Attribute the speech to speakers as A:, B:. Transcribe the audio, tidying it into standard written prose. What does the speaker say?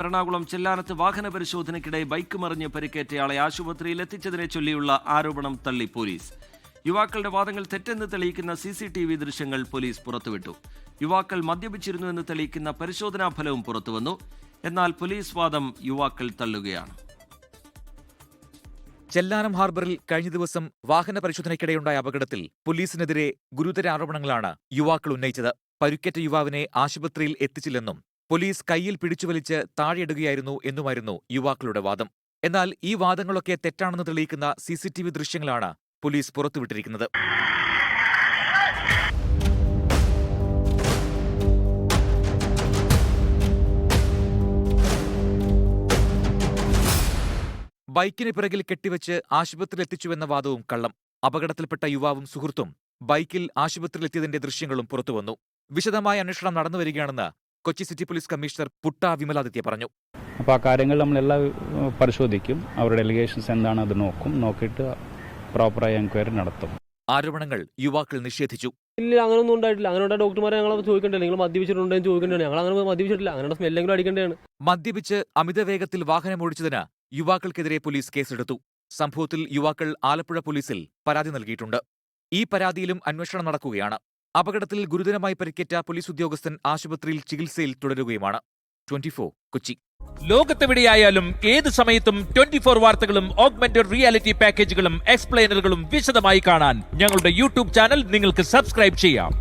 A: എറണാകുളം ചെല്ലാനത്ത് വാഹന പരിശോധനയ്ക്കിടെ ബൈക്ക് മറിഞ്ഞ് പരിക്കേറ്റയാളെ ആശുപത്രിയിൽ എത്തിച്ചതിനെ ചൊല്ലിയുള്ള ആരോപണം തള്ളി പോലീസ്. യുവാക്കളുടെ വാദങ്ങൾ തെറ്റെന്ന് തെളിയിക്കുന്ന CCTV ദൃശ്യങ്ങൾ പോലീസ് പുറത്തുവിട്ടു. യുവാക്കൾ മദ്യപിച്ചിരുന്നുവെന്ന് തെളിയിക്കുന്ന പരിശോധനാ ഫലവും പുറത്തുവന്നു. എന്നാൽ പോലീസ് വാദം യുവാക്കൾ തള്ളുകയാണ്.
B: ചെല്ലാനം ഹാർബറിൽ കഴിഞ്ഞ ദിവസം വാഹന പരിശോധനയ്ക്കിടെയുണ്ടായ അപകടത്തിൽ പോലീസിനെതിരെ ഗുരുതര ആരോപണങ്ങളാണ് യുവാക്കൾ ഉന്നയിച്ചത്. പരുക്കേറ്റ യുവാവിനെ ആശുപത്രിയിൽ എത്തിച്ചില്ലെന്നും പോലീസ് കൈയിൽ പിടിച്ചുവലിച്ച് താഴെയിടുകയായിരുന്നു എന്നുമായിരുന്നു യുവാക്കളുടെ വാദം. എന്നാൽ ഈ വാദങ്ങളൊക്കെ തെറ്റാണെന്ന് തെളിയിക്കുന്ന CCTV ദൃശ്യങ്ങളാണ് പോലീസ് പുറത്തുവിട്ടിരിക്കുന്നത്. ബൈക്കിന് പിറകിൽ കെട്ടിവെച്ച് ആശുപത്രിയിൽ എത്തിച്ചുവെന്ന വാദവും കള്ളം. അപകടത്തിൽപ്പെട്ട യുവാവും സുഹൃത്തും ബൈക്കിൽ ആശുപത്രിയിലെത്തിയതിന്റെ ദൃശ്യങ്ങളും പുറത്തുവന്നു. വിശദമായ അന്വേഷണം നടന്നുവരികയാണെന്ന് Kochi city police commissioner Putta Vimaladitya പറഞ്ഞു.
C: അപ്പോൾ ആ കാര്യങ്ങൾ നമ്മളെല്ലാം പരിശോധിക്കും. അവരുടെ എലിഗേഷൻസ് എന്താണ് അത് നോക്കിയിട്ട് പ്രോപ്പറായ എൻക്വയറി നടത്തും.
B: ആരോപണങ്ങൾ യുവാക്കൾ നിഷേധിച്ചു.
D: ഇല്ല, അങ്ങനൊന്നും ഉണ്ടായിട്ടില്ല. അങ്ങനെ ഡോക്ടർമാരെ ഞങ്ങൾ ചോദിക്കണ്ടേ, നിങ്ങൾ മദ്യപിച്ചിട്ടുണ്ടെന്ന് ചോദിക്കേണ്ടതാണ്. ഞങ്ങൾ അങ്ങനെ മദ്യപിച്ചിട്ടില്ല. അങ്ങനെ സ്മെല്ലെങ്കിലും അടിക്കേണ്ടതാണ്.
B: മദ്യപിച്ച് അമിതവേഗത്തിൽ വാഹനമോടിച്ചതിന് യുവാക്കൾക്കെതിരെ പോലീസ് കേസെടുത്തു. സംഭവത്തിൽ യുവാക്കൾ ആലപ്പുഴ പോലീസിൽ പരാതി നൽകിയിട്ടുണ്ട്. ഈ പരാതിയിലും അന്വേഷണം നടക്കുകയാണ്. അപകടത്തിൽ ഗുരുതരമായി പരിക്കേറ്റ പോലീസ് ഉദ്യോഗസ്ഥൻ ആശുപത്രിയിൽ ചികിത്സയിൽ തുടരുകയുമാണ്. 24 കൊച്ചി.
E: ലോകത്തെവിടെയായാലും ഏത് സമയത്തും 24 വാർത്തകളും ഓഗ്മെന്റഡ് റിയാലിറ്റി പാക്കേജുകളും എക്സ്പ്ലെയിനറുകളും വിശദമായി കാണാൻ ഞങ്ങളുടെ YouTube ചാനൽ നിങ്ങൾക്ക് സബ്സ്ക്രൈബ് ചെയ്യാം.